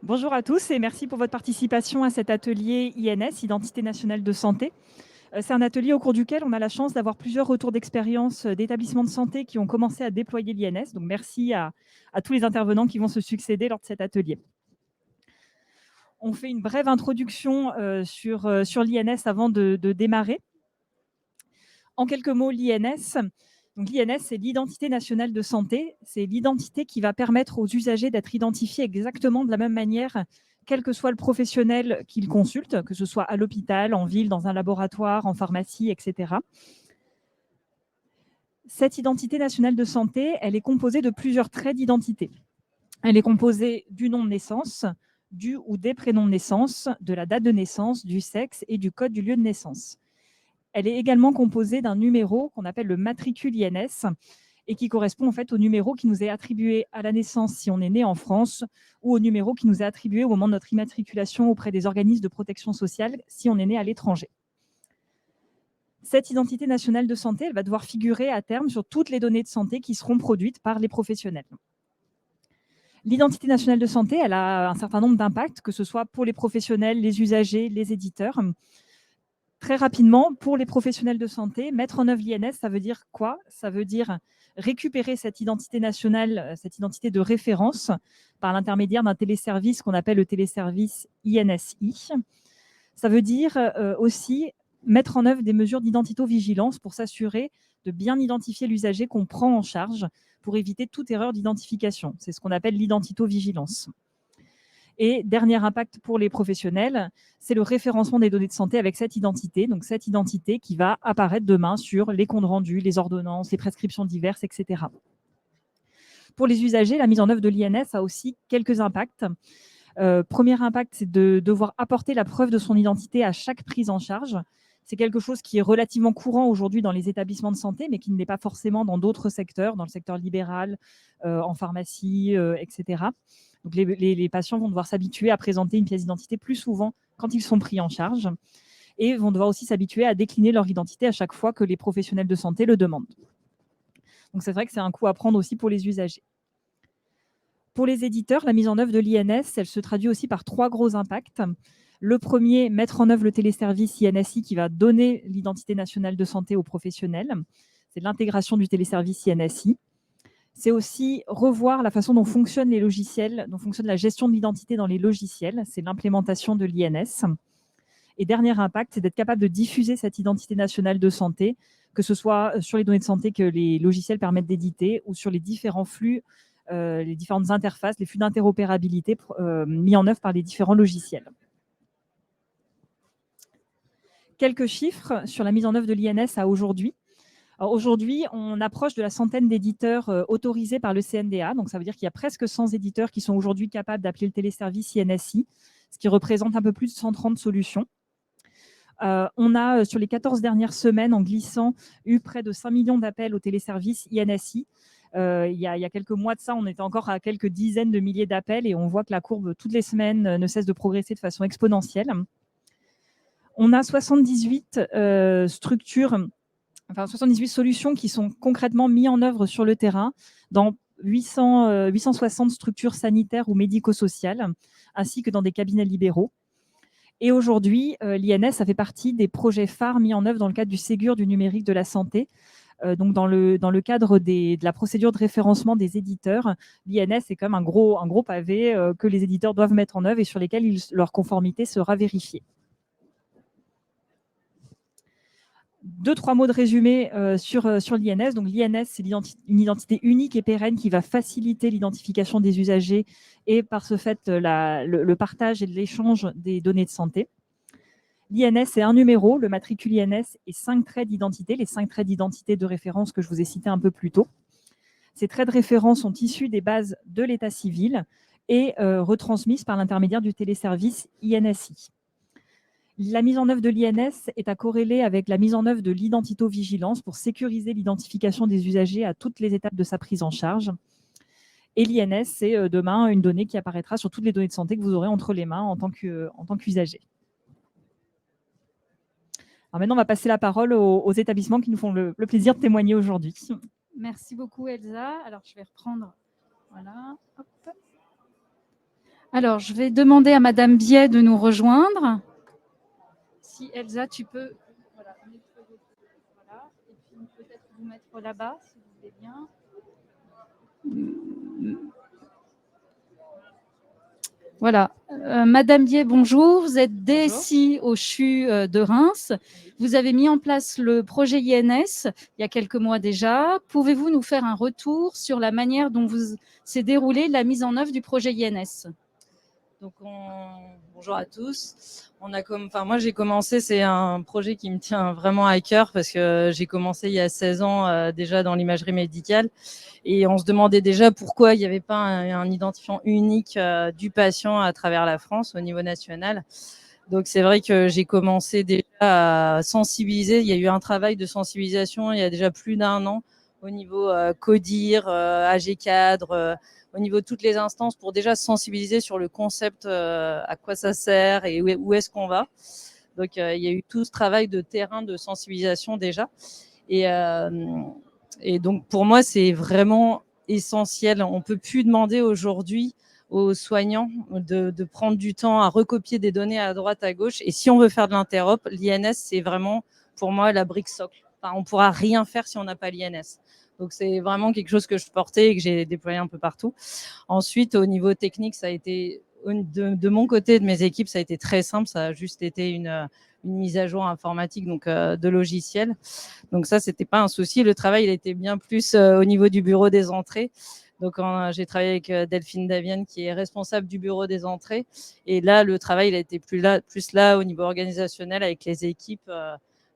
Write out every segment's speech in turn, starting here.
Bonjour à tous et merci pour votre participation à cet atelier INS, Identité nationale de santé. C'est un atelier au cours duquel on a la chance d'avoir plusieurs retours d'expérience d'établissements de santé qui ont commencé à déployer l'INS. Donc merci à tous les intervenants qui vont se succéder lors de cet atelier. On fait une brève introduction sur l'INS avant de démarrer. En quelques mots, l'INS. Donc l'INS, c'est l'identité nationale de santé. C'est l'identité qui va permettre aux usagers d'être identifiés exactement de la même manière, quel que soit le professionnel qu'ils consultent, que ce soit à l'hôpital, en ville, dans un laboratoire, en pharmacie, etc. Cette identité nationale de santé, elle est composée de plusieurs traits d'identité. Elle est composée du nom de naissance, du ou des prénoms de naissance, de la date de naissance, du sexe et du code du lieu de naissance. Elle est également composée d'un numéro qu'on appelle le matricule INS et qui correspond en fait au numéro qui nous est attribué à la naissance si on est né en France ou au numéro qui nous est attribué au moment de notre immatriculation auprès des organismes de protection sociale si on est né à l'étranger. Cette identité nationale de santé, elle va devoir figurer à terme sur toutes les données de santé qui seront produites par les professionnels. L'identité nationale de santé, elle a un certain nombre d'impacts, que ce soit pour les professionnels, les usagers, les éditeurs. Très rapidement, pour les professionnels de santé, mettre en œuvre l'INS, ça veut dire quoi? Ça veut dire récupérer cette identité nationale, cette identité de référence par l'intermédiaire d'un téléservice qu'on appelle le téléservice INSI. Ça veut dire aussi mettre en œuvre des mesures d'identito-vigilance pour s'assurer de bien identifier l'usager qu'on prend en charge pour éviter toute erreur d'identification. C'est ce qu'on appelle l'identito-vigilance. Et dernier impact pour les professionnels, c'est le référencement des données de santé avec cette identité. Donc cette identité qui va apparaître demain sur les comptes rendus, les ordonnances, les prescriptions diverses, etc. Pour les usagers, la mise en œuvre de l'INS a aussi quelques impacts. Premier impact, c'est de devoir apporter la preuve de son identité à chaque prise en charge. C'est quelque chose qui est relativement courant aujourd'hui dans les établissements de santé, mais qui ne l'est pas forcément dans d'autres secteurs, dans le secteur libéral, en pharmacie, etc. Donc les patients vont devoir s'habituer à présenter une pièce d'identité plus souvent quand ils sont pris en charge et vont devoir aussi s'habituer à décliner leur identité à chaque fois que les professionnels de santé le demandent. Donc c'est vrai que c'est un coût à prendre aussi pour les usagers. Pour les éditeurs, la mise en œuvre de l'INS, elle se traduit aussi par 3 gros impacts. Le premier, mettre en œuvre le téléservice INSI qui va donner l'identité nationale de santé aux professionnels. C'est l'intégration du téléservice INSI. C'est aussi revoir la façon dont fonctionnent les logiciels, dont fonctionne la gestion de l'identité dans les logiciels. C'est l'implémentation de l'INS. Et dernier impact, c'est d'être capable de diffuser cette identité nationale de santé, que ce soit sur les données de santé que les logiciels permettent d'éditer ou sur les différents flux, les différentes interfaces, les flux d'interopérabilité mis en œuvre par les différents logiciels. Quelques chiffres sur la mise en œuvre de l'INS à aujourd'hui. Aujourd'hui, on approche de la centaine d'éditeurs autorisés par le CNDA. Donc, ça veut dire qu'il y a presque 100 éditeurs qui sont aujourd'hui capables d'appeler le téléservice INSI, ce qui représente un peu plus de 130 solutions. On a, sur les 14 dernières semaines, en glissant, eu près de 5 millions d'appels au téléservice INSI. Il y a quelques mois de ça, on était encore à quelques dizaines de milliers d'appels et on voit que la courbe, toutes les semaines, ne cesse de progresser de façon exponentielle. On a 78 structures, enfin 78 solutions qui sont concrètement mises en œuvre sur le terrain dans 860 structures sanitaires ou médico-sociales, ainsi que dans des cabinets libéraux. Et aujourd'hui, l'INS, ça fait partie des projets phares mis en œuvre dans le cadre du Ségur du numérique de la santé. Donc dans le cadre de la procédure de référencement des éditeurs, l'INS est quand même un gros pavé que les éditeurs doivent mettre en œuvre et sur lesquels leur conformité sera vérifiée. 2-3 mots de résumé sur l'INS. Donc l'INS, c'est une identité unique et pérenne qui va faciliter l'identification des usagers et par ce fait le partage et l'échange des données de santé. L'INS, c'est un numéro, le matricule INS et 5 traits d'identité, les 5 traits d'identité de référence que je vous ai cités un peu plus tôt. Ces traits de référence sont issus des bases de l'état civil et retransmises par l'intermédiaire du téléservice INSI. La mise en œuvre de l'INS est à corréler avec la mise en œuvre de l'identito-vigilance pour sécuriser l'identification des usagers à toutes les étapes de sa prise en charge. Et l'INS, c'est demain une donnée qui apparaîtra sur toutes les données de santé que vous aurez entre les mains en tant qu'usager. Alors maintenant, on va passer la parole aux établissements qui nous font le plaisir de témoigner aujourd'hui. Merci beaucoup Elsa. Alors je vais reprendre. Voilà. Hop. Alors, je vais demander à Madame Biet de nous rejoindre. Si Elsa, tu peux voilà, voilà, et puis peut-être vous mettre là-bas, si vous voulez bien. Voilà. Madame Biet, bonjour. Vous êtes DSI au CHU de Reims. Vous avez mis en place le projet INS il y a quelques mois déjà. Pouvez-vous nous faire un retour sur la manière dont s'est déroulée la mise en œuvre du projet INS? Donc, bonjour à tous. Moi, j'ai commencé, c'est un projet qui me tient vraiment à cœur parce que j'ai commencé il y a 16 ans déjà dans l'imagerie médicale et on se demandait déjà pourquoi il n'y avait pas un identifiant unique du patient à travers la France au niveau national. Donc, c'est vrai que j'ai commencé déjà à sensibiliser. Il y a eu un travail de sensibilisation il y a déjà plus d'1 an au niveau CODIR, AG cadre, au niveau de toutes les instances pour déjà sensibiliser sur le concept, à quoi ça sert et où est-ce qu'on va. Donc, il y a eu tout ce travail de terrain de sensibilisation déjà. Et, et donc, pour moi, c'est vraiment essentiel. On ne peut plus demander aujourd'hui aux soignants de prendre du temps à recopier des données à droite, à gauche. Et si on veut faire de l'interop, l'INS, c'est vraiment, pour moi, la brique socle. Enfin, on ne pourra rien faire si on n'a pas l'INS. Donc, c'est vraiment quelque chose que je portais et que j'ai déployé un peu partout. Ensuite, au niveau technique, ça a été, de mon côté, de mes équipes, ça a été très simple. Ça a juste été une mise à jour informatique, donc de logiciel. Donc ça, c'était pas un souci. Le travail, il était bien plus au niveau du bureau des entrées. Donc, j'ai travaillé avec Delphine Davienne, qui est responsable du bureau des entrées. Et là, le travail, il a été plus là au niveau organisationnel avec les équipes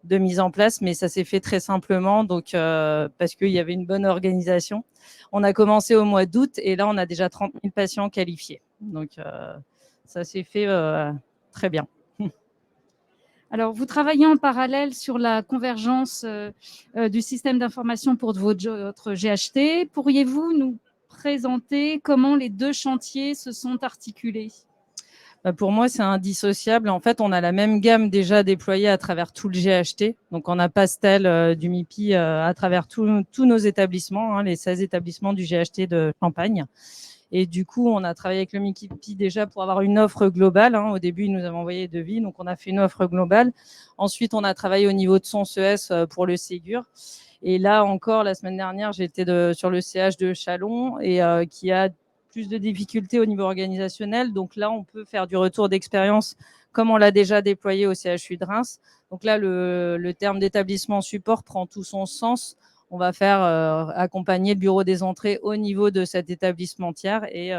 de mise en place. Mais ça s'est fait très simplement, donc parce qu'il y avait une bonne organisation. On a commencé au mois d'août et là, on a déjà 30 000 patients qualifiés. Donc, ça s'est fait très bien. Alors, vous travaillez en parallèle sur la convergence du système d'information pour votre GHT. Pourriez-vous nous présenter comment les deux chantiers se sont articulés? Pour moi, c'est indissociable. En fait, on a la même gamme déjà déployée à travers tout le GHT. Donc, on a Pastel du MIPI à travers tous nos établissements, hein, les 16 établissements du GHT de Champagne. Et du coup, on a travaillé avec le MIPI déjà pour avoir une offre globale. Hein. Au début, ils nous avaient envoyé des devis, donc on a fait une offre globale. Ensuite, on a travaillé au niveau de son CES pour le Ségur. Et là encore, la semaine dernière, j'étais sur le CH de Chalon et qui a plus de difficultés au niveau organisationnel. Donc là, on peut faire du retour d'expérience comme on l'a déjà déployé au CHU de Reims. Donc là, le terme d'établissement support prend tout son sens. On va faire accompagner le bureau des entrées au niveau de cet établissement tiers et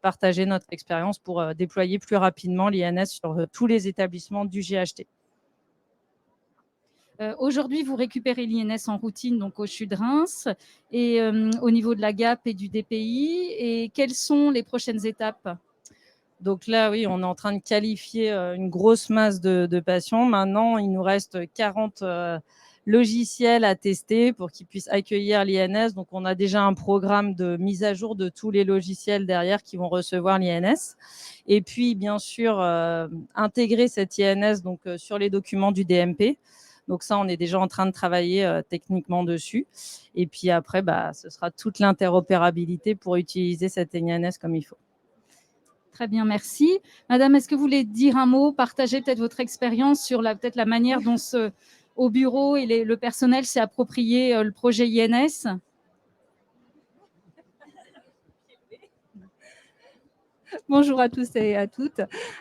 partager notre expérience pour déployer plus rapidement l'INS sur tous les établissements du GHT. Aujourd'hui, vous récupérez l'INS en routine donc au CHU de Reims et au niveau de la GAP et du DPI. Et quelles sont les prochaines étapes? Donc là, oui, on est en train de qualifier une grosse masse de patients. Maintenant, il nous reste 40 logiciels à tester pour qu'ils puissent accueillir l'INS. Donc, on a déjà un programme de mise à jour de tous les logiciels derrière qui vont recevoir l'INS. Et puis, bien sûr, intégrer cette INS donc, sur les documents du DMP. Donc ça, on est déjà en train de travailler techniquement dessus. Et puis après, ce sera toute l'interopérabilité pour utiliser cette INS comme il faut. Très bien, merci. Madame, est-ce que vous voulez dire un mot, partager peut-être votre expérience sur peut-être la manière dont au bureau et le personnel s'est approprié le projet INS? Bonjour à tous et à toutes.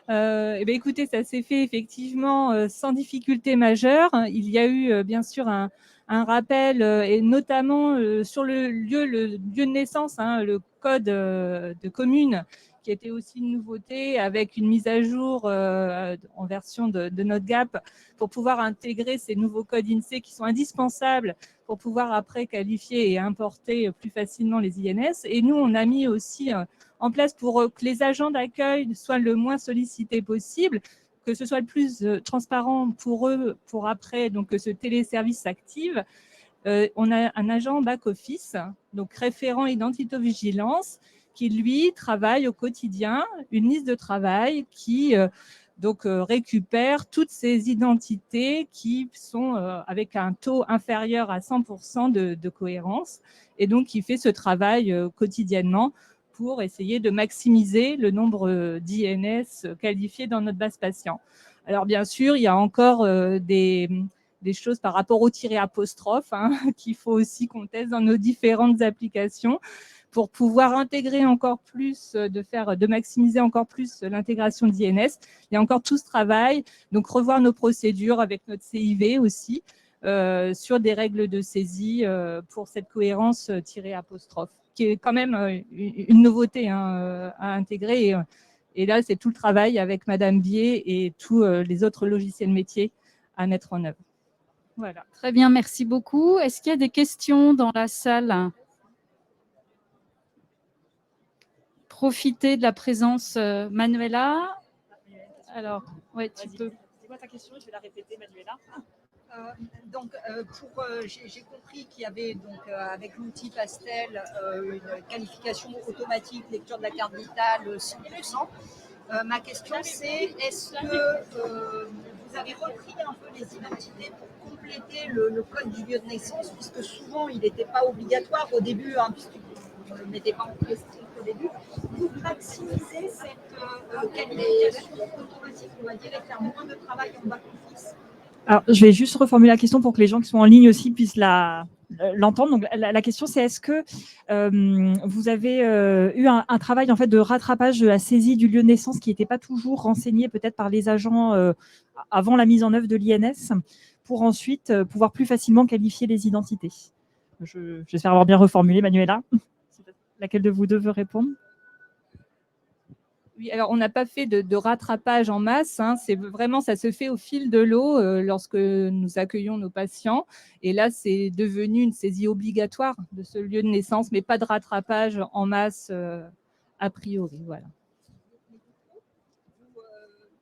Écoutez, ça s'est fait effectivement sans difficulté majeure. Il y a eu bien sûr un rappel et notamment sur le lieu de naissance, hein, le code de commune qui était aussi une nouveauté avec une mise à jour en version de notre GAP pour pouvoir intégrer ces nouveaux codes INSEE qui sont indispensables pour pouvoir après qualifier et importer plus facilement les INS. Et nous, on a mis aussi en place pour que les agents d'accueil soient le moins sollicités possible, que ce soit le plus transparent pour eux, pour après donc que ce téléservice s'active. On a un agent back-office, donc référent identito-vigilance, qui lui travaille au quotidien une liste de travail qui récupère toutes ces identités qui sont avec un taux inférieur à 100% de cohérence et donc qui fait ce travail quotidiennement pour essayer de maximiser le nombre d'INS qualifiés dans notre base patient. Alors bien sûr, il y a encore des choses par rapport au tiré apostrophe qu'il faut aussi qu'on teste dans nos différentes applications pour pouvoir intégrer encore plus, de maximiser encore plus l'intégration d'INS. Il y a encore tout ce travail, donc revoir nos procédures avec notre CIV aussi, sur des règles de saisie pour cette cohérence tiré apostrophe, qui est quand même une nouveauté à intégrer. Et là, c'est tout le travail avec Madame Bier et tous les autres logiciels métiers à mettre en œuvre. Voilà. Très bien, merci beaucoup. Est-ce qu'il y a des questions dans la salle? Profitez de la présence Manuela. Alors, ouais, tu peux. Dis-moi ta question, je vais la répéter, Manuela. J'ai compris qu'il y avait donc avec l'outil Pastel une qualification automatique, lecture de la carte vitale 100%. Ma question c'est, est-ce que vous avez repris un peu les identités pour compléter le code du lieu de naissance, puisque souvent il n'était pas obligatoire au début, puisqu'on ne le mettait pas en place au début. Vous maximisez cette qualification automatique, on va dire, et faire moins de travail en back-office. Alors, je vais juste reformuler la question pour que les gens qui sont en ligne aussi puissent l'entendre. Donc, la question, c'est est-ce que vous avez eu un travail en fait de rattrapage de la saisie du lieu de naissance qui n'était pas toujours renseigné peut-être par les agents avant la mise en œuvre de l'INS pour ensuite pouvoir plus facilement qualifier les identités. J'espère avoir bien reformulé, Manuela. Laquelle de vous deux veut répondre? Oui, alors on n'a pas fait de rattrapage en masse, c'est vraiment, ça se fait au fil de l'eau lorsque nous accueillons nos patients. Et là, c'est devenu une saisie obligatoire de ce lieu de naissance, mais pas de rattrapage en masse a priori. Voilà.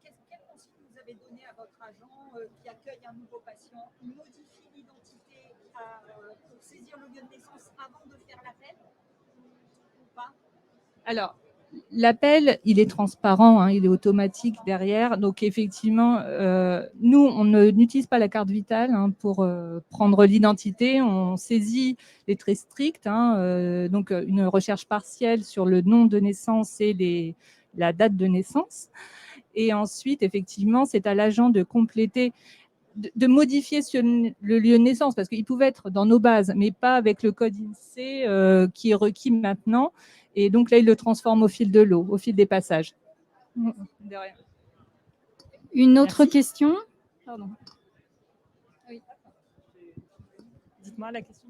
Quel conseil vous avez donné à votre agent qui accueille un nouveau patient? Il modifie l'identité pour saisir le lieu de naissance avant de faire l'appel ou pas? Alors, l'appel, il est transparent, il est automatique derrière. Donc, effectivement, nous, on n'utilise pas la carte vitale pour prendre l'identité. On saisit les traits stricts, donc une recherche partielle sur le nom de naissance et la date de naissance. Et ensuite, effectivement, c'est à l'agent de compléter, de modifier le lieu de naissance, parce qu'il pouvait être dans nos bases, mais pas avec le code INSEE qui est requis maintenant. Et donc là, il le transforme au fil de l'eau, au fil des passages. De rien. Une autre question? Pardon. Oui. Dites-moi la question.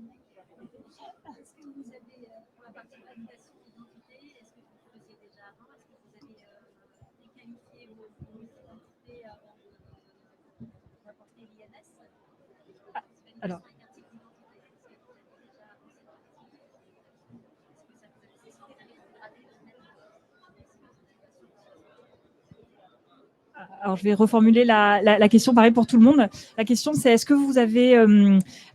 Est-ce que vous avez, pour la partie validation d'identité, est-ce que vous le faisiez déjà avant? Est-ce que vous avez déqualifié vos identités avant d'apporter l'INS? Alors. Alors, je vais reformuler la question, pareil pour tout le monde. La question, c'est est-ce que vous avez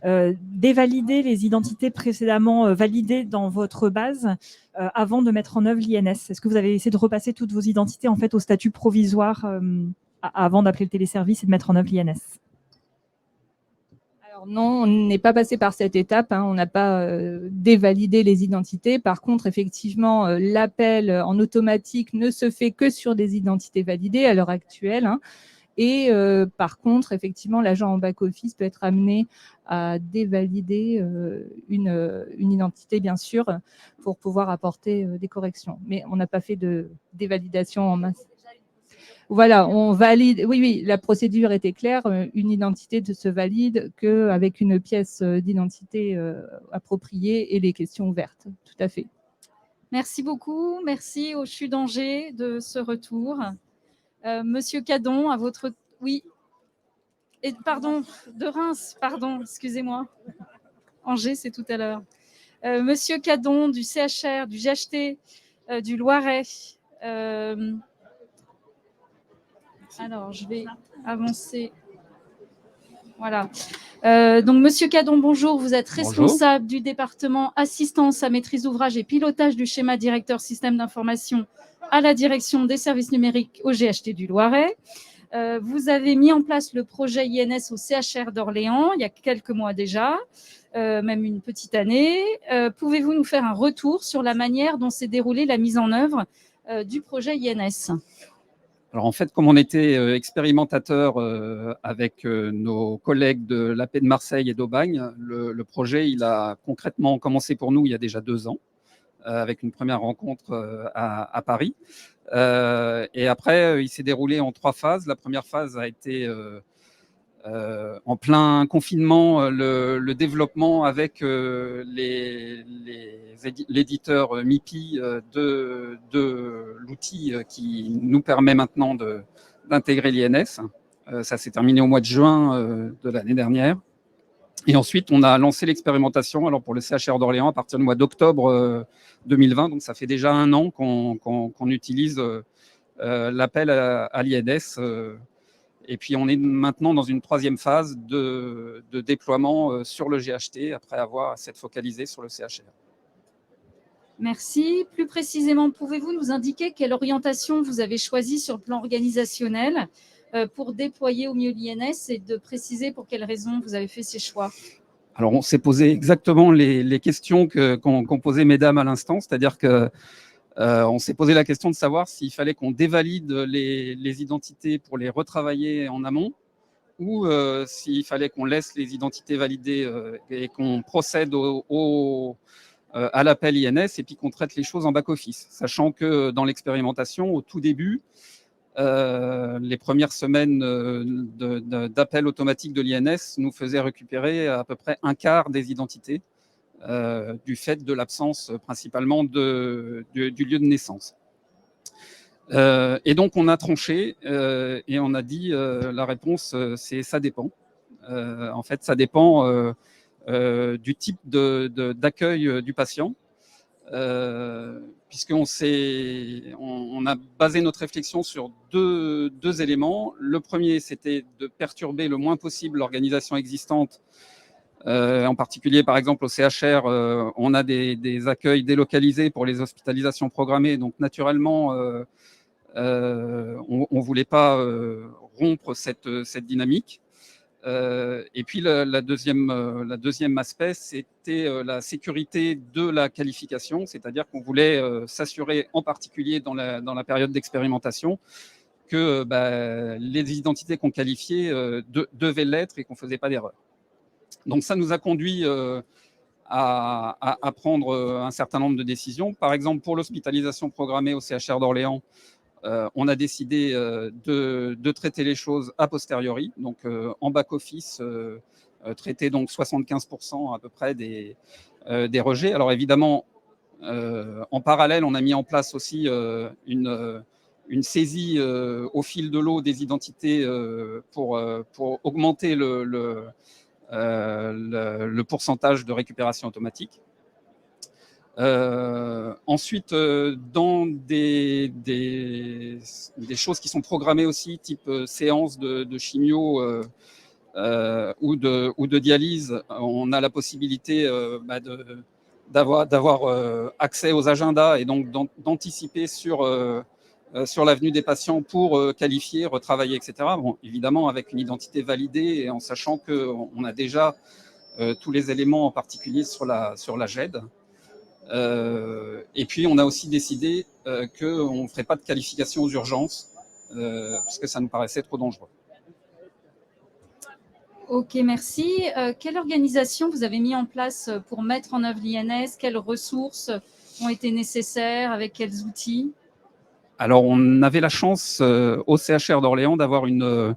dévalidé les identités précédemment validées dans votre base avant de mettre en œuvre l'INS? Est-ce que vous avez essayé de repasser toutes vos identités en fait au statut provisoire avant d'appeler le téléservice et de mettre en œuvre l'INS? Alors non, on n'est pas passé par cette étape, on n'a pas dévalidé les identités. Par contre, effectivement, l'appel en automatique ne se fait que sur des identités validées à l'heure actuelle. Et par contre, effectivement, l'agent en back-office peut être amené à dévalider une identité, bien sûr, pour pouvoir apporter des corrections. Mais on n'a pas fait de dévalidation en masse. Voilà, on valide. Oui, la procédure était claire. Une identité ne se valide qu'avec une pièce d'identité appropriée et les questions ouvertes. Tout à fait. Merci beaucoup. Merci au CHU d'Angers de ce retour. Monsieur Cadon, à votre... Oui. Et, pardon, de Reims, pardon, excusez-moi. Angers, c'est tout à l'heure. Monsieur Cadon, du CHR, du GHT, du Loiret. Alors, je vais avancer. Voilà. Donc, Monsieur Cadon, bonjour. Vous êtes responsable du département assistance à maîtrise d'ouvrage et pilotage du schéma directeur système d'information à la direction des services numériques au GHT du Loiret. Vous avez mis en place le projet INS au CHR d'Orléans il y a quelques mois déjà. même une petite année. Pouvez-vous nous faire un retour sur la manière dont s'est déroulée la mise en œuvre du projet INS? Alors en fait, comme on était expérimentateurs avec nos collègues de l'AP de Marseille et d'Aubagne, le projet il a concrètement commencé pour nous il y a déjà 2 ans, avec une première rencontre à Paris. Et après, il s'est déroulé en 3 phases. La première phase a été en plein confinement, le développement avec l'éditeur MIPI de l'outil qui nous permet maintenant d'intégrer l'INS. Ça s'est terminé au mois de juin de l'année dernière. Et ensuite, on a lancé l'expérimentation alors pour le CHR d'Orléans à partir du mois d'octobre 2020. Donc, ça fait déjà 1 an qu'on utilise l'appel à l'INS. Et puis, on est maintenant dans une 3e phase de déploiement sur le GHT après avoir s'être focalisé sur le CHR. Merci. Plus précisément, pouvez-vous nous indiquer quelle orientation vous avez choisie sur le plan organisationnel pour déployer au mieux l'INS et de préciser pour quelles raisons vous avez fait ces choix? Alors, on s'est posé exactement les questions qu'ont posées mesdames à l'instant, c'est-à-dire que on s'est posé la question de savoir s'il fallait qu'on dévalide les identités pour les retravailler en amont ou s'il fallait qu'on laisse les identités validées et qu'on procède à l'appel INS et puis qu'on traite les choses en back-office. Sachant que dans l'expérimentation, au tout début, les premières semaines d'appel automatique de l'INS nous faisaient récupérer à peu près 1/4 des identités. Du fait de l'absence principalement du lieu de naissance. Et donc, on a tranché et on a dit la réponse, c'est ça dépend. En fait, ça dépend du type d'accueil du patient, puisqu'on a basé notre réflexion sur deux éléments. Le premier, c'était de perturber le moins possible l'organisation existante. En particulier, par exemple, au CHR, on a des accueils délocalisés pour les hospitalisations programmées. Donc, naturellement, on ne voulait pas rompre cette dynamique. Et puis, la deuxième aspect, c'était la sécurité de la qualification, c'est-à-dire qu'on voulait s'assurer, en particulier dans la période d'expérimentation, que les identités qu'on qualifiait devaient l'être et qu'on ne faisait pas d'erreur. Donc, ça nous a conduit à prendre un certain nombre de décisions. Par exemple, pour l'hospitalisation programmée au CHR d'Orléans, on a décidé de traiter les choses a posteriori, donc en back-office, traiter donc 75% à peu près des rejets. Alors évidemment, en parallèle, on a mis en place aussi une saisie au fil de l'eau des identités pour augmenter le pourcentage de récupération automatique. Ensuite, dans des choses qui sont programmées aussi, type séance de chimio ou de dialyse, on a la possibilité d'avoir accès aux agendas et donc d'anticiper sur l'avenue des patients pour qualifier, retravailler, etc. Bon, évidemment, avec une identité validée et en sachant qu'on a déjà tous les éléments, en particulier sur la GED. Et puis, on a aussi décidé qu'on ne ferait pas de qualification aux urgences, puisque ça nous paraissait trop dangereux. Ok, merci. Quelle organisation vous avez mis en place pour mettre en œuvre l'INS? Quelles ressources ont été nécessaires? Avec quels outils? Alors, on avait la chance au CHR d'Orléans d'avoir une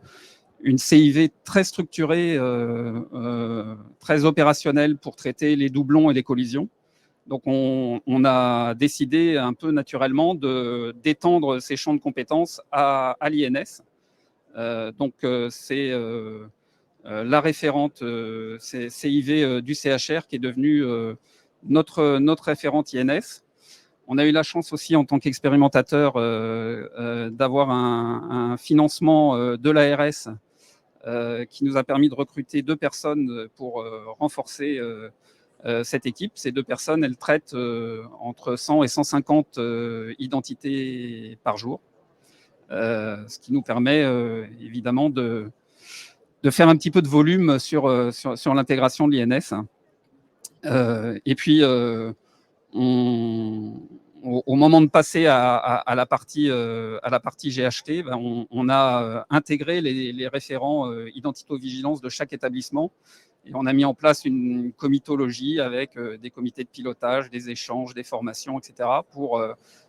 CIV très structurée, très opérationnelle pour traiter les doublons et les collisions. Donc, on a décidé un peu naturellement d'étendre ces champs de compétences à l'INS. Donc, c'est la référente CIV du CHR qui est devenue notre référente INS. On a eu la chance aussi, en tant qu'expérimentateur, d'avoir un financement de l'ARS qui nous a permis de recruter 2 personnes pour renforcer cette équipe. Ces 2 personnes, elles traitent entre 100 et 150 identités par jour, ce qui nous permet évidemment de faire un petit peu de volume sur l'intégration de l'INS. Et puis, au moment de passer à la partie GHT, ben, on a intégré les référents identito-vigilance de chaque établissement et on a mis en place une comitologie avec des comités de pilotage, des échanges, des formations, etc. pour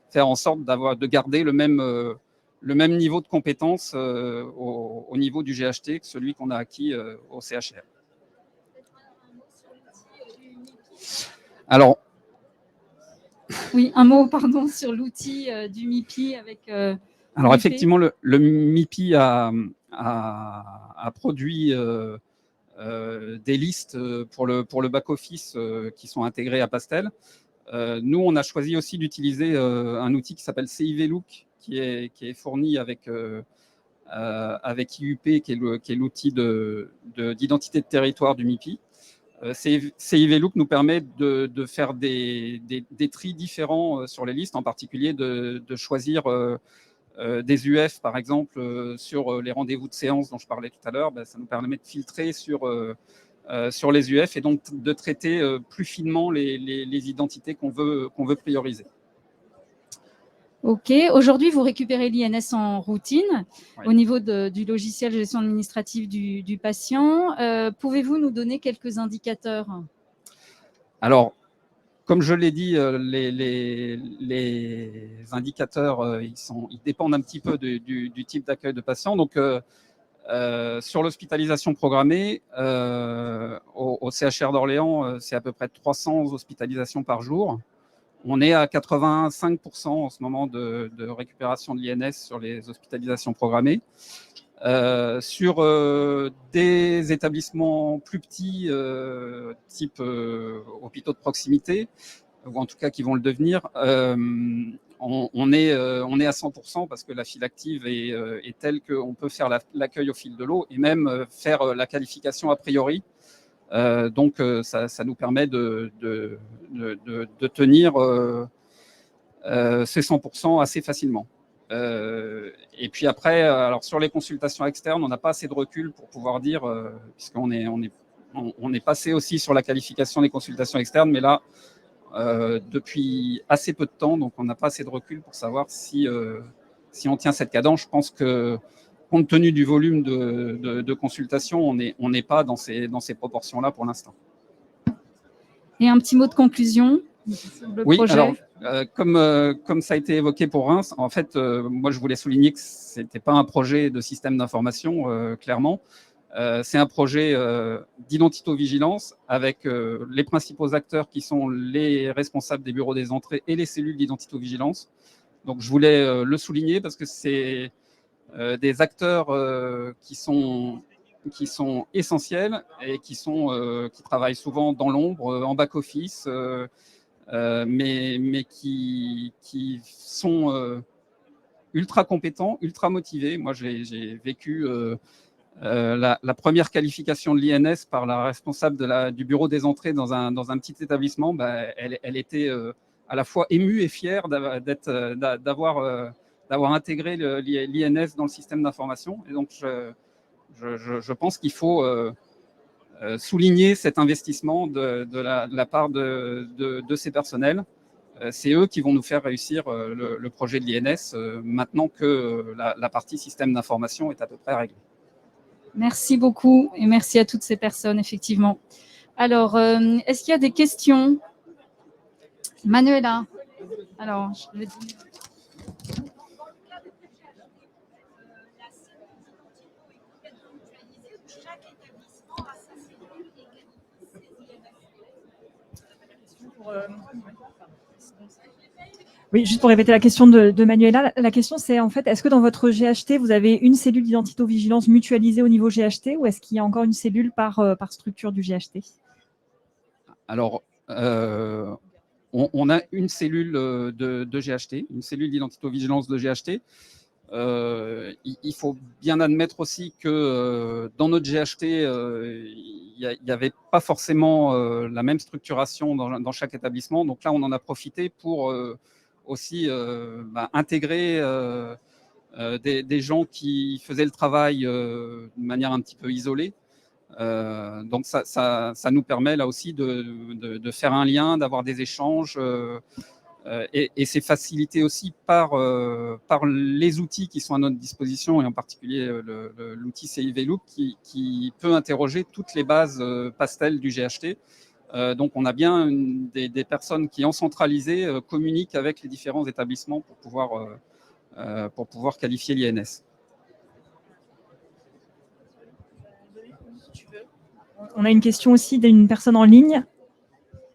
faire en sorte de garder le même niveau de compétence au niveau du GHT que celui qu'on a acquis au CHR. Alors, Oui, un mot, pardon, sur l'outil du MIPI avec. Alors MIPI. effectivement, le MIPI a produit des listes pour le back-office qui sont intégrées à Pastel. Nous, on a choisi aussi d'utiliser un outil qui s'appelle CIVLook, qui est fourni avec IUP, qui est l'outil d'identité de territoire du MIPI. CIVLook nous permet de faire des tris différents sur les listes, en particulier de choisir des UF, par exemple, sur les rendez-vous de séance dont je parlais tout à l'heure. Ça nous permet de filtrer sur les UF et donc de traiter plus finement les identités qu'on veut prioriser. OK. Aujourd'hui, vous récupérez l'INS en routine Oui. au niveau du logiciel de gestion administrative du patient. Pouvez-vous nous donner quelques indicateurs? Alors, comme je l'ai dit, les indicateurs, ils dépendent un petit peu du type d'accueil de patient. Donc, sur l'hospitalisation programmée, au CHR d'Orléans, c'est à peu près 300 hospitalisations par jour. On est à 85% en ce moment de récupération de l'INS sur les hospitalisations programmées. Sur des établissements plus petits, type hôpitaux de proximité, ou en tout cas qui vont le devenir, on est à 100% parce que la file active est telle qu'on peut faire l'accueil au fil de l'eau et même faire la qualification a priori. Donc, ça nous permet de tenir ces 100% assez facilement. Et puis après, alors sur les consultations externes, on n'a pas assez de recul pour pouvoir dire, puisqu'on est passé aussi sur la qualification des consultations externes, mais là, depuis assez peu de temps, donc on n'a pas assez de recul pour savoir si on tient cette cadence. Je pense que, compte tenu du volume de consultations, on n'est pas dans ces proportions-là pour l'instant. Et un petit mot de conclusion sur le projet. Alors, comme ça a été évoqué pour Reims, en fait, moi, je voulais souligner que ce n'était pas un projet de système d'information, clairement. C'est un projet d'identito-vigilance avec les principaux acteurs qui sont les responsables des bureaux des entrées et les cellules d'identito-vigilance. Donc, je voulais le souligner parce que c'est des acteurs qui sont essentiels et qui travaillent souvent dans l'ombre, en back-office, mais qui sont ultra compétents, ultra motivés. Moi, j'ai vécu la première qualification de l'INS par la responsable du bureau des entrées dans un petit établissement. Elle était à la fois émue et fière d'avoir intégré l'INS dans le système d'information. Et donc, je pense qu'il faut souligner cet investissement de la part de ces personnels. C'est eux qui vont nous faire réussir le projet de l'INS maintenant que la partie système d'information est à peu près réglée. Merci beaucoup et merci à toutes ces personnes, effectivement. Alors, est-ce qu'il y a des questions? Manuela. Alors, je vais... Oui, juste pour répéter la question de Manuela, la question c'est en fait, est-ce que dans votre GHT, vous avez une cellule d'identito-vigilance mutualisée au niveau GHT ou est-ce qu'il y a encore une cellule par structure du GHT? Alors, on a une cellule de GHT, une cellule d'identito-vigilance de GHT. Il faut bien admettre aussi que dans notre GHT, il n'y avait pas forcément la même structuration dans chaque établissement. Donc là, on en a profité pour aussi intégrer des gens qui faisaient le travail de manière un petit peu isolée Donc ça nous permet là aussi de faire un lien, d'avoir des échanges, et c'est facilité aussi par les outils qui sont à notre disposition, et en particulier l'outil CIV Loop qui peut interroger toutes les bases pastel du GHT. Donc on a bien des personnes qui, en centralisé, communiquent avec les différents établissements pour pouvoir qualifier l'INS. On a une question aussi d'une personne en ligne.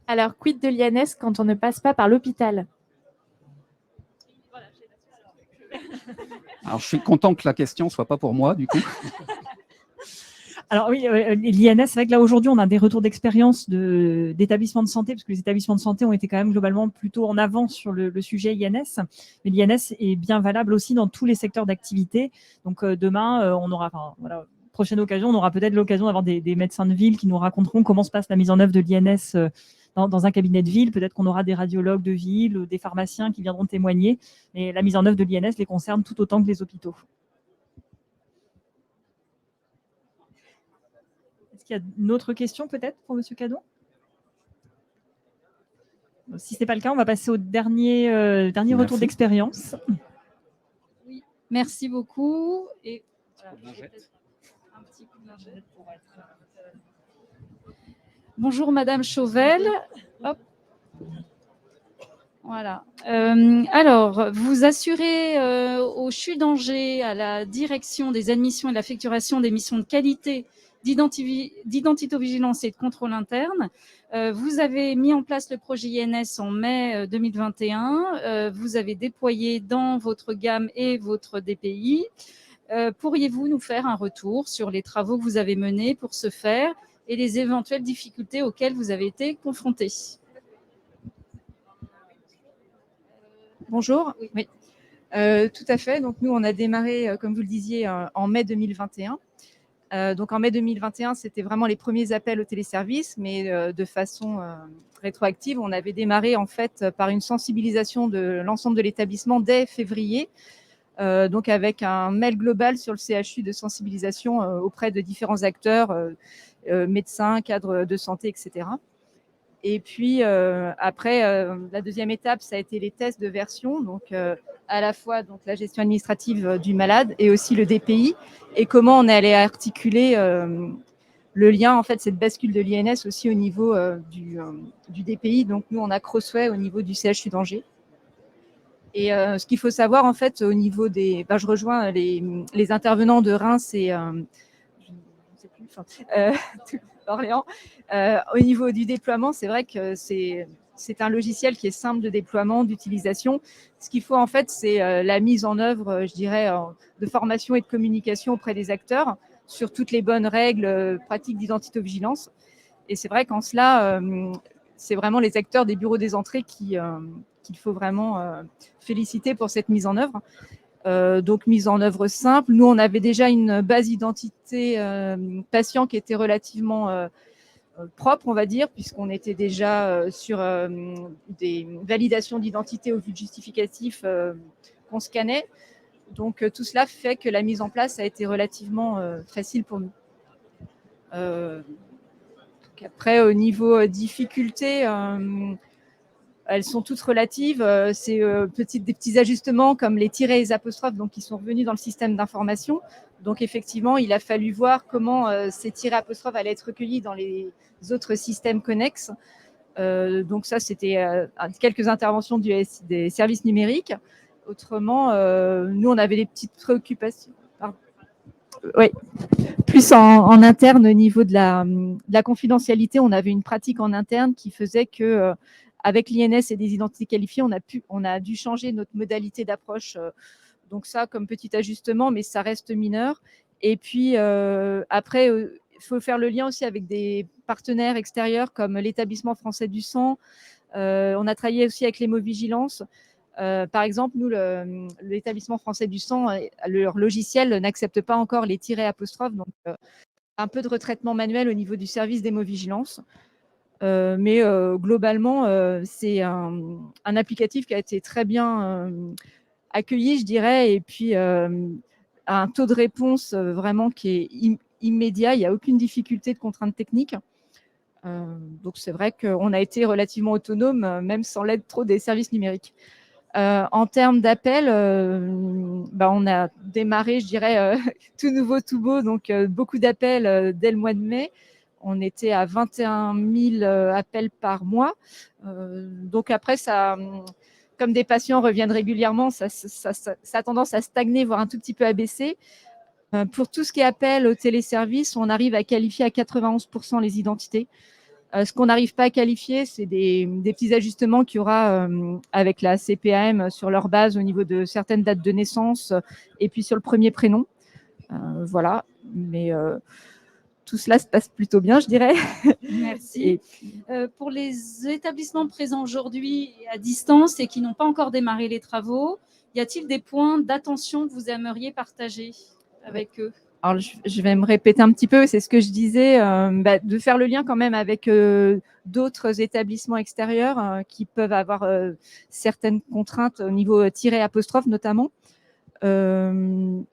Alors, quid de l'INS quand on ne passe pas par l'hôpital? Alors je suis content que la question ne soit pas pour moi, du coup. Alors oui, l'INS, c'est vrai que là aujourd'hui, on a des retours d'expérience d'établissements de santé, parce que les établissements de santé ont été quand même globalement plutôt en avance sur le sujet INS. Mais l'INS est bien valable aussi dans tous les secteurs d'activité. Donc demain, on aura, prochaine occasion, on aura peut-être l'occasion d'avoir des médecins de ville qui nous raconteront comment se passe la mise en œuvre de l'INS dans un cabinet de ville. Peut-être qu'on aura des radiologues de ville, des pharmaciens qui viendront témoigner. Mais la mise en œuvre de l'INS les concerne tout autant que les hôpitaux. Est-ce qu'il y a une autre question peut-être pour M. Cadon? Si ce n'est pas le cas, on va passer au dernier retour d'expérience. Oui, merci beaucoup. Et voilà, un petit coup de lingette pour être... Bonjour Madame Chauvel. Hop. Voilà. Alors, vous assurez au CHU d'Angers, à la direction des admissions et de la facturation des missions de qualité, d'identito-vigilance et de contrôle interne. Vous avez mis en place le projet INS en mai 2021. Vous avez déployé dans votre gamme et votre DPI. Pourriez-vous nous faire un retour sur les travaux que vous avez menés pour ce faire et les éventuelles difficultés auxquelles vous avez été confrontés? Bonjour. Oui. Tout à fait. Donc nous, on a démarré, comme vous le disiez, en mai 2021. Donc en mai 2021, c'était vraiment les premiers appels au téléservice, mais de façon rétroactive, on avait démarré en fait par une sensibilisation de l'ensemble de l'établissement dès février, donc avec un mail global sur le CHU de sensibilisation auprès de différents acteurs, médecins, cadres de santé, etc. Et puis après, la deuxième étape, ça a été les tests de version, donc à la fois donc la gestion administrative du malade et aussi le DPI, et comment on allait articuler le lien, en fait, cette bascule de l'INS aussi au niveau du DPI. Donc nous, on a Crossway au niveau du CHU d'Angers. Et ce qu'il faut savoir, en fait, au niveau des... je rejoins les intervenants de Reims et... je ne sais plus, Orléans. Au niveau du déploiement, c'est vrai que c'est un logiciel qui est simple de déploiement, d'utilisation. Ce qu'il faut, en fait, c'est la mise en œuvre, je dirais, de formation et de communication auprès des acteurs sur toutes les bonnes règles pratiques d'identité-vigilance. Et c'est vrai qu'en cela, c'est vraiment les acteurs des bureaux des entrées qu'il faut vraiment féliciter pour cette mise en œuvre. Donc, mise en œuvre simple. Nous, on avait déjà une base identité patient qui était relativement propre, on va dire, puisqu'on était déjà sur des validations d'identité au vu de justificatif qu'on scannait. Donc, tout cela fait que la mise en place a été relativement facile pour nous. Après, au niveau difficulté, elles sont toutes relatives. C'est des petits ajustements comme les tirets et les apostrophes donc, qui sont revenus dans le système d'information. Donc, effectivement, il a fallu voir comment ces tirets et apostrophes allaient être recueillis dans les autres systèmes connexes. Donc, ça, c'était quelques interventions des services numériques. Autrement, nous, on avait des petites préoccupations. Oui. Plus en interne, au niveau de la confidentialité, on avait une pratique en interne qui faisait que... avec l'INS et des identités qualifiées, on a dû changer notre modalité d'approche. Donc ça, comme petit ajustement, mais ça reste mineur. Et puis après, il faut faire le lien aussi avec des partenaires extérieurs comme l'établissement français du sang. On a travaillé aussi avec l'hémovigilance. Par exemple, nous, l'établissement français du sang, leur logiciel n'accepte pas encore les tirets apostrophes. Donc, un peu de retraitement manuel au niveau du service d'hémovigilance. Mais globalement, c'est un applicatif qui a été très bien accueilli, je dirais, et puis un taux de réponse vraiment qui est immédiat, il n'y a aucune difficulté de contrainte technique. Donc c'est vrai qu'on a été relativement autonome, même sans l'aide trop des services numériques. En termes d'appels, on a démarré, je dirais, tout nouveau, tout beau, donc beaucoup d'appels dès le mois de mai. On était à 21 000 appels par mois. Donc après, ça, comme des patients reviennent régulièrement, ça a tendance à stagner, voire un tout petit peu à baisser. Pour tout ce qui est appel au téléservice, on arrive à qualifier à 91% les identités. Ce qu'on n'arrive pas à qualifier, c'est des petits ajustements qu'il y aura avec la CPAM sur leur base au niveau de certaines dates de naissance et puis sur le premier prénom. Voilà, mais tout cela se passe plutôt bien, je dirais. Merci. Pour les établissements présents aujourd'hui à distance et qui n'ont pas encore démarré les travaux, y a-t-il des points d'attention que vous aimeriez partager avec eux? Alors, je vais me répéter un petit peu, c'est ce que je disais, de faire le lien quand même avec d'autres établissements extérieurs qui peuvent avoir certaines contraintes au niveau tiré apostrophe notamment.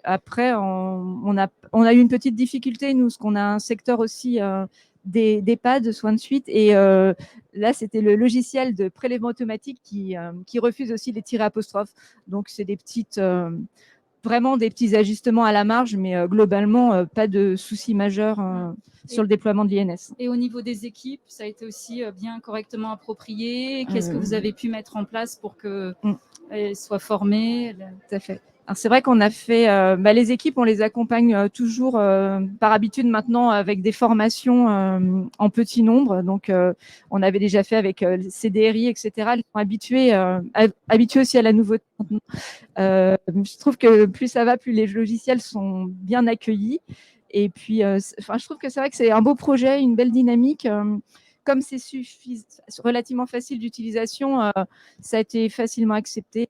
Après, on a eu une petite difficulté, nous, parce qu'on a un secteur aussi d'EHPAD, soins de suite, et là, c'était le logiciel de prélèvement automatique qui refuse aussi les tirés apostrophes. Donc, c'est vraiment des petits ajustements à la marge, mais globalement, pas de soucis majeurs sur le déploiement de l'INS. Et au niveau des équipes, ça a été aussi bien correctement approprié? Qu'est-ce que vous avez pu mettre en place pour qu'elles soient formées? Tout à fait. Alors c'est vrai qu'on a fait, les équipes, on les accompagne toujours par habitude maintenant avec des formations en petit nombre. Donc, on avait déjà fait avec CDRI, etc. Ils sont habitués aussi à la nouveauté. Je trouve que plus ça va, plus les logiciels sont bien accueillis. Et puis, je trouve que c'est vrai que c'est un beau projet, une belle dynamique. Comme c'est relativement facile d'utilisation, ça a été facilement accepté.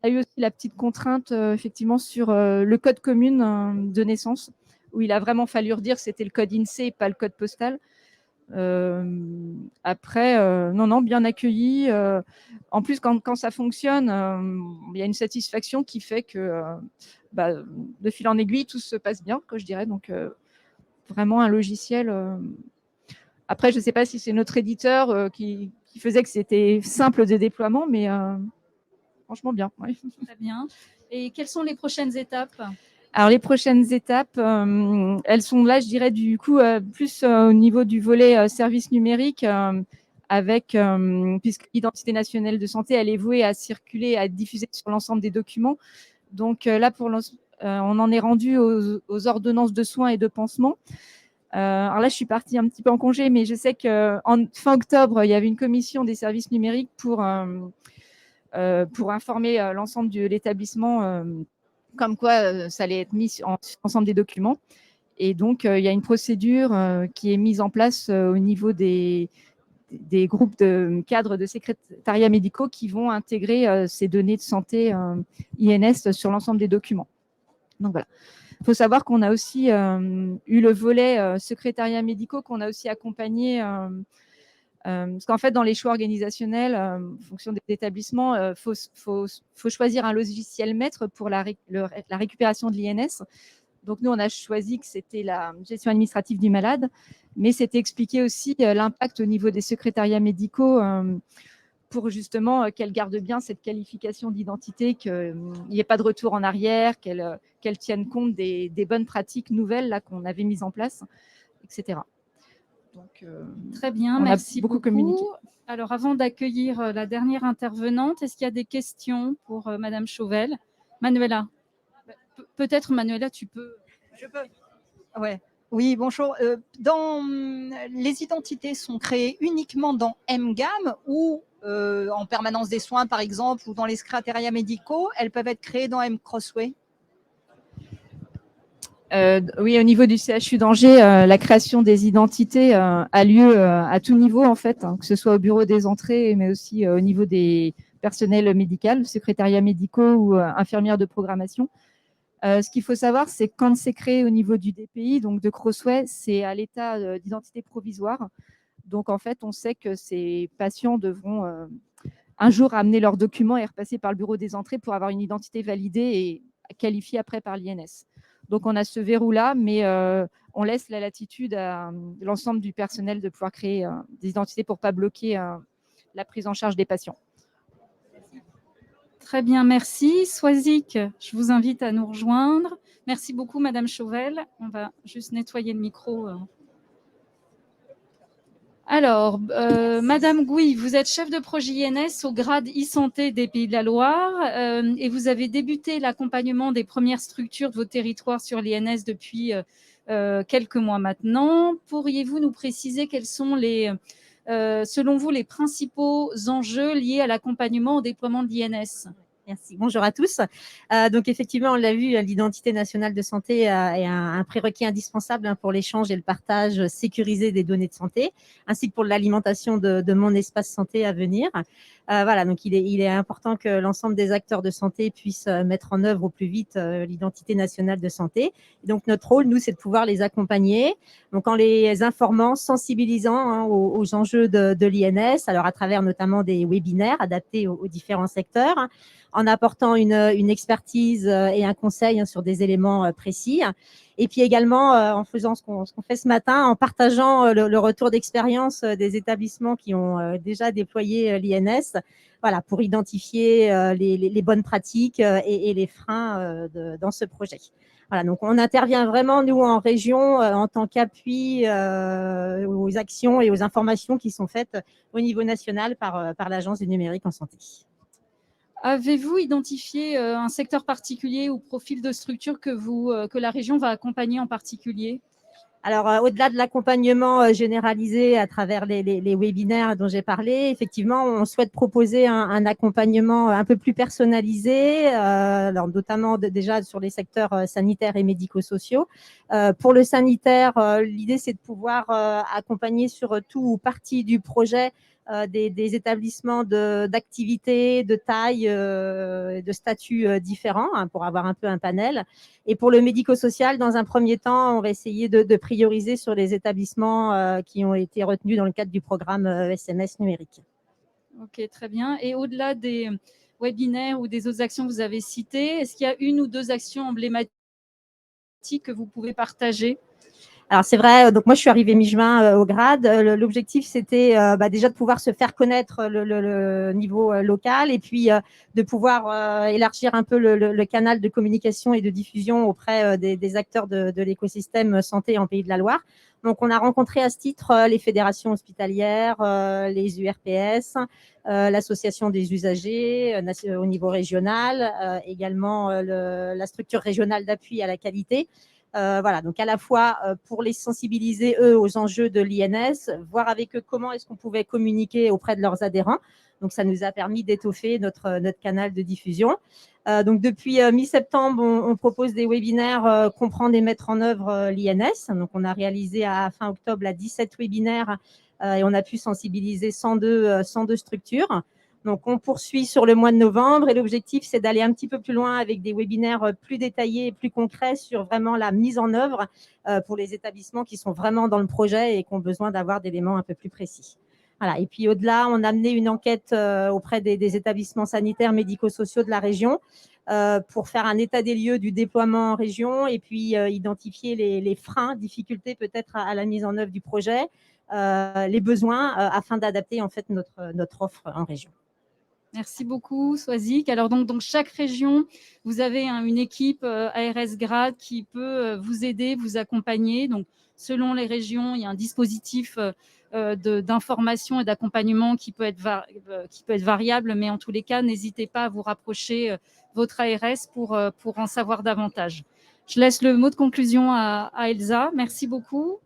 On a eu aussi la petite contrainte, effectivement, sur le code commune de naissance, où il a vraiment fallu redire que c'était le code INSEE et pas le code postal. Après, non, bien accueilli. En plus, quand ça fonctionne, il y a une satisfaction qui fait que, de fil en aiguille, tout se passe bien, je dirais. Donc, vraiment un logiciel. Après, je ne sais pas si c'est notre éditeur qui faisait que c'était simple de déploiement, mais franchement bien. Ouais. Très bien. Et quelles sont les prochaines étapes? Alors, les prochaines étapes, elles sont là, je dirais, du coup, plus au niveau du volet service numérique, puisque l'identité nationale de santé, elle est vouée à circuler, à être diffusée sur l'ensemble des documents. Donc là, on en est rendu aux ordonnances de soins et de pansements. Alors là, je suis partie un petit peu en congé, mais je sais qu'en fin octobre, il y avait une commission des services numériques pour informer l'ensemble de l'établissement comme quoi ça allait être mis sur l'ensemble des documents. Et donc, il y a une procédure qui est mise en place au niveau des groupes de cadres de secrétariats médicaux qui vont intégrer ces données de santé INS sur l'ensemble des documents. Donc voilà. Il faut savoir qu'on a aussi eu le volet secrétariats médicaux qu'on a aussi accompagné parce qu'en fait, dans les choix organisationnels, en fonction des établissements, faut choisir un logiciel maître pour la récupération de l'INS. Donc, nous, on a choisi que c'était la gestion administrative du malade, mais c'était expliqué aussi l'impact au niveau des secrétariats médicaux pour justement qu'elles gardent bien cette qualification d'identité, qu'il n'y ait pas de retour en arrière, qu'elles tiennent compte des bonnes pratiques nouvelles là, qu'on avait mises en place, etc. Donc, très bien, merci beaucoup. Communiqué. Alors, avant d'accueillir la dernière intervenante, est-ce qu'il y a des questions pour Madame Chauvel? Manuela, peut-être Manuela, tu peux. Je peux. Ouais. Oui, bonjour. Les identités sont créées uniquement dans MGAM ou en permanence des soins, par exemple, ou dans les secrétariats médicaux, elles peuvent être créées dans mCrossway? Oui, au niveau du CHU d'Angers, la création des identités a lieu à tout niveau, en fait, que ce soit au bureau des entrées, mais aussi au niveau des personnels médicaux, secrétariats médicaux ou infirmières de programmation. Ce qu'il faut savoir, c'est que quand c'est créé au niveau du DPI, donc de Crossway, c'est à l'état d'identité provisoire. Donc, en fait, on sait que ces patients devront un jour amener leurs documents et repasser par le bureau des entrées pour avoir une identité validée et qualifiée après par l'INS. Donc, on a ce verrou-là, mais on laisse la latitude à l'ensemble du personnel de pouvoir créer des identités pour ne pas bloquer la prise en charge des patients. Très bien, merci. Swazik, je vous invite à nous rejoindre. Merci beaucoup, Madame Chauvel. On va juste nettoyer le micro. Alors, Madame Gouy, vous êtes chef de projet INS au grade e-santé des Pays de la Loire et vous avez débuté l'accompagnement des premières structures de vos territoires sur l'INS depuis quelques mois maintenant. Pourriez-vous nous préciser quels sont selon vous, les principaux enjeux liés à l'accompagnement au déploiement de l'INS? Merci. Bonjour à tous. Donc effectivement, on l'a vu, l'identité nationale de santé est un prérequis indispensable pour l'échange et le partage sécurisé des données de santé, ainsi que pour l'alimentation de mon espace santé à venir. Voilà, donc il est important que l'ensemble des acteurs de santé puissent mettre en œuvre au plus vite l'identité nationale de santé. Et donc notre rôle, nous, c'est de pouvoir les accompagner, donc en les informant, sensibilisant aux enjeux de l'INS, alors à travers notamment des webinaires adaptés aux différents secteurs, en apportant une expertise et un conseil sur des éléments précis. Et puis également, en faisant ce qu'on fait ce matin, en partageant le retour d'expérience des établissements qui ont déjà déployé l'INS, voilà, pour identifier les bonnes pratiques et les freins dans ce projet. Voilà, donc on intervient vraiment, nous, en région, en tant qu'appui aux actions et aux informations qui sont faites au niveau national par l'Agence du numérique en santé. Avez-vous identifié un secteur particulier ou profil de structure que la région va accompagner en particulier? Alors, au-delà de l'accompagnement généralisé à travers les webinaires dont j'ai parlé, effectivement, on souhaite proposer un accompagnement un peu plus personnalisé, alors notamment déjà sur les secteurs sanitaires et médico-sociaux. Pour le sanitaire, l'idée, c'est de pouvoir accompagner sur tout ou partie du projet des établissements d'activité, de taille, de statuts différents, pour avoir un peu un panel. Et pour le médico-social, dans un premier temps, on va essayer de prioriser sur les établissements qui ont été retenus dans le cadre du programme SMS numérique. Ok, très bien. Et au-delà des webinaires ou des autres actions que vous avez citées, est-ce qu'il y a une ou deux actions emblématiques que vous pouvez partager? Alors, c'est vrai, donc moi, je suis arrivée mi-juin au grade. L'objectif, c'était déjà de pouvoir se faire connaître le niveau local et puis de pouvoir élargir un peu le canal de communication et de diffusion auprès des acteurs de l'écosystème santé en Pays de la Loire. Donc, on a rencontré à ce titre les fédérations hospitalières, les URPS, l'association des usagers au niveau régional, également la structure régionale d'appui à la qualité. Voilà, donc à la fois pour les sensibiliser, eux, aux enjeux de l'INS, voir avec eux comment est-ce qu'on pouvait communiquer auprès de leurs adhérents. Donc, ça nous a permis d'étoffer notre canal de diffusion. Donc, depuis mi-septembre, on propose des webinaires comprendre et mettre en œuvre l'INS. Donc, on a réalisé à fin octobre 17 webinaires et on a pu sensibiliser 102 structures. Donc, on poursuit sur le mois de novembre et l'objectif, c'est d'aller un petit peu plus loin avec des webinaires plus détaillés et plus concrets sur vraiment la mise en œuvre pour les établissements qui sont vraiment dans le projet et qui ont besoin d'avoir d'éléments un peu plus précis. Voilà. Et puis, au-delà, on a mené une enquête auprès des établissements sanitaires médico-sociaux de la région pour faire un état des lieux du déploiement en région et puis identifier les freins, difficultés peut-être à la mise en œuvre du projet, les besoins afin d'adapter en fait notre offre en région. Merci beaucoup, Swazik. Alors, donc chaque région, vous avez une équipe ARS Grade qui peut vous aider, vous accompagner. Donc, selon les régions, il y a un dispositif d'information et d'accompagnement qui peut être variable, mais en tous les cas, n'hésitez pas à vous rapprocher votre ARS pour en savoir davantage. Je laisse le mot de conclusion à Elsa. Merci beaucoup.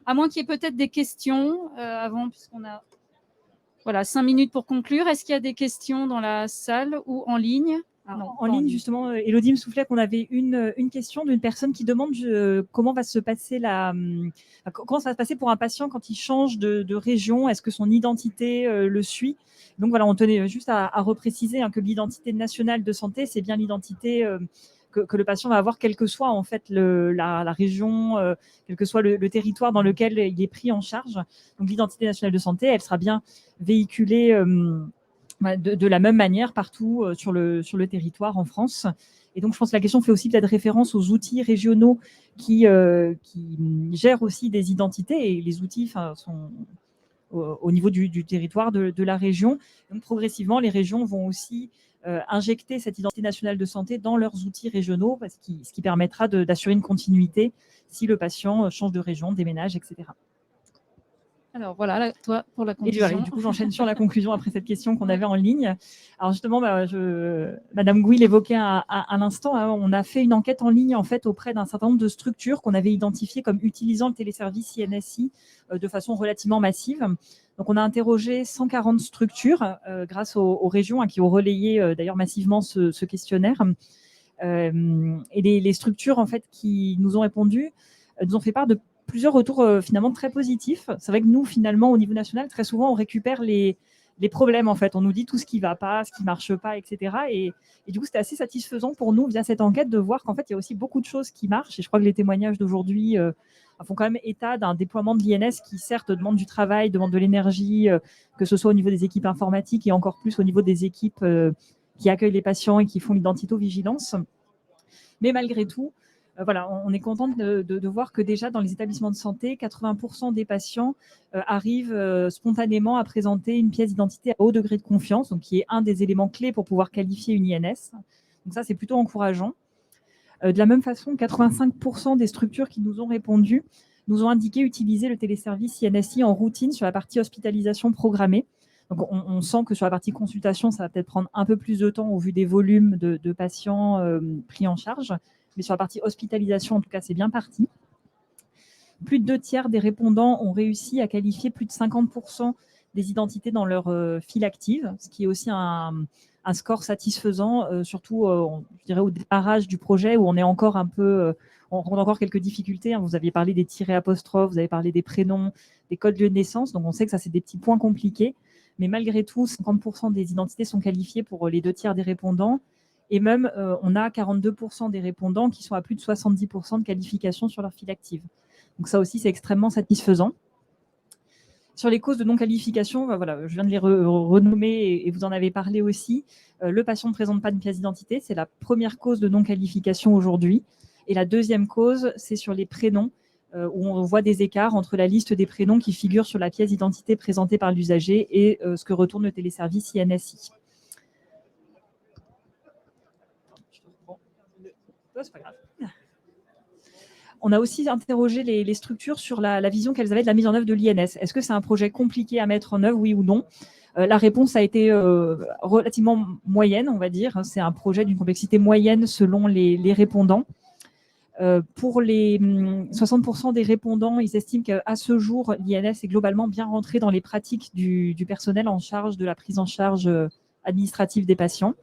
À moins qu'il y ait peut-être des questions avant, puisqu'on a... Voilà, 5 minutes pour conclure. Est-ce qu'il y a des questions dans la salle ou en ligne? Non, en ligne, justement, Élodie me soufflait qu'on avait une question d'une personne qui demande comment va se passer comment ça va se passer pour un patient quand il change de région. Est-ce que son identité le suit? Donc voilà, on tenait juste à repréciser que l'identité nationale de santé, c'est bien l'identité que le patient va avoir, quelle que soit en fait la région, quel que soit le territoire dans lequel il est pris en charge. Donc l'identité nationale de santé, elle sera bien véhiculée de la même manière partout sur le territoire en France. Et donc, je pense que la question fait aussi peut-être référence aux outils régionaux qui gèrent aussi des identités, et les outils sont au niveau du territoire de la région. Donc, progressivement, les régions vont aussi injecter cette identité nationale de santé dans leurs outils régionaux, ce qui permettra d'assurer une continuité si le patient change de région, déménage, etc. Alors voilà, toi pour la Et conclusion. du coup, j'enchaîne sur la conclusion après cette question qu'on avait en ligne. Alors justement, Madame Gouy l'évoquait à l'instant, hein, on a fait une enquête en ligne en fait auprès d'un certain nombre de structures qu'on avait identifiées comme utilisant le téléservice INSI de façon relativement massive. Donc on a interrogé 140 structures grâce aux régions qui ont relayé d'ailleurs massivement ce questionnaire. Et les structures en fait qui nous ont répondu nous ont fait part de plusieurs retours finalement très positifs. C'est vrai que nous, finalement, au niveau national, très souvent, on récupère les problèmes, en fait. On nous dit tout ce qui ne va pas, ce qui ne marche pas, etc. Et du coup, c'était assez satisfaisant pour nous, via cette enquête, de voir qu'en fait, il y a aussi beaucoup de choses qui marchent. Et je crois que les témoignages d'aujourd'hui font quand même état d'un déploiement de l'INS qui, certes, demande du travail, demande de l'énergie, que ce soit au niveau des équipes informatiques et encore plus au niveau des équipes qui accueillent les patients et qui font l'identito-vigilance. Mais malgré tout, voilà, on est content de voir que déjà dans les établissements de santé, 80% des patients arrivent spontanément à présenter une pièce d'identité à haut degré de confiance, donc qui est un des éléments clés pour pouvoir qualifier une INS. Donc ça, c'est plutôt encourageant. De la même façon, 85% des structures qui nous ont répondu nous ont indiqué utiliser le téléservice INSI en routine sur la partie hospitalisation programmée. Donc on sent que sur la partie consultation, ça va peut-être prendre un peu plus de temps au vu des volumes de patients pris en charge. Mais sur la partie hospitalisation, en tout cas, c'est bien parti. Plus de 2/3 des répondants ont réussi à qualifier plus de 50% des identités dans leur file active, ce qui est aussi un score satisfaisant, surtout, je dirais, au démarrage du projet où on est encore un peu, on rencontre encore quelques difficultés. Hein. Vous aviez parlé des tirets apostrophes, vous avez parlé des prénoms, des codes de naissance, donc on sait que ça, c'est des petits points compliqués. Mais malgré tout, 50% des identités sont qualifiées pour les 2/3 des répondants. Et même, on a 42% des répondants qui sont à plus de 70% de qualification sur leur file active. Donc ça aussi, c'est extrêmement satisfaisant. Sur les causes de non-qualification, voilà, je viens de les renommer et vous en avez parlé aussi. Le patient ne présente pas de pièce d'identité, c'est la première cause de non-qualification aujourd'hui. Et la deuxième cause, c'est sur les prénoms, où on voit des écarts entre la liste des prénoms qui figurent sur la pièce d'identité présentée par l'usager et ce que retourne le téléservice INSI. C'est pas grave. On a aussi interrogé les structures sur la vision qu'elles avaient de la mise en œuvre de l'INS. Est-ce que c'est un projet compliqué à mettre en œuvre, oui ou non? La réponse a été relativement moyenne, on va dire. C'est un projet d'une complexité moyenne selon les répondants. Pour les 60% des répondants, ils estiment qu'à ce jour, l'INS est globalement bien rentré dans les pratiques du personnel en charge de la prise en charge administrative des patients.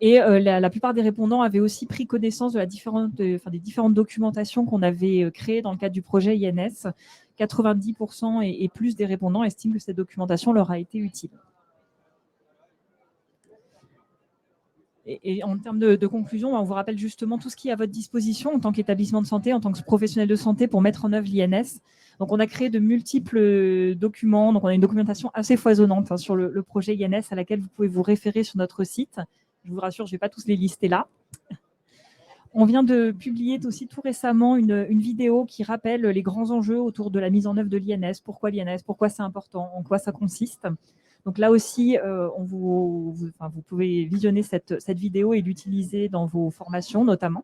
Et la plupart des répondants avaient aussi pris connaissance des différentes documentations qu'on avait créées dans le cadre du projet INS. 90% et plus des répondants estiment que cette documentation leur a été utile. Et en termes de conclusion, on vous rappelle justement tout ce qui est à votre disposition en tant qu'établissement de santé, en tant que professionnel de santé pour mettre en œuvre l'INS. Donc, on a créé de multiples documents. Donc, on a une documentation assez foisonnante sur le projet INS à laquelle vous pouvez vous référer sur notre site. Je vous rassure, je ne vais pas tous les lister là. On vient de publier aussi tout récemment une vidéo qui rappelle les grands enjeux autour de la mise en œuvre de l'INS. Pourquoi l'INS? Pourquoi c'est important? En quoi ça consiste? Donc là aussi, vous pouvez visionner cette vidéo et l'utiliser dans vos formations notamment.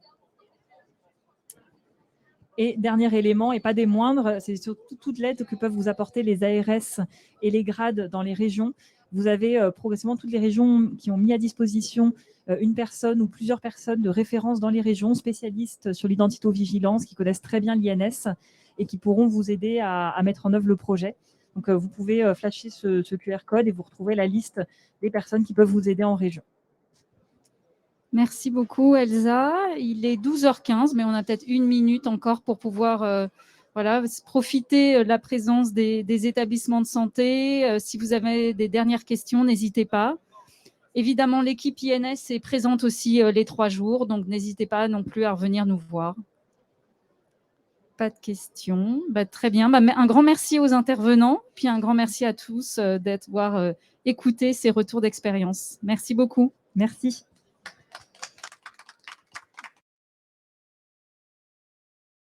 Et dernier élément, et pas des moindres, c'est surtout toute l'aide que peuvent vous apporter les ARS et les grades dans les régions. Vous avez progressivement toutes les régions qui ont mis à disposition une personne ou plusieurs personnes de référence dans les régions, spécialistes sur l'identito-vigilance, qui connaissent très bien l'INS et qui pourront vous aider à mettre en œuvre le projet. Donc, vous pouvez flasher ce QR code et vous retrouvez la liste des personnes qui peuvent vous aider en région. Merci beaucoup, Elsa. Il est 12h15, mais on a peut-être 1 minute encore pour pouvoir profiter de la présence des établissements de santé. Si vous avez des dernières questions, n'hésitez pas. Évidemment, l'équipe INS est présente aussi les 3 jours, donc n'hésitez pas non plus à revenir nous voir. Pas de questions. Très bien. Un grand merci aux intervenants, puis un grand merci à tous d'avoir écouté ces retours d'expérience. Merci beaucoup. Merci.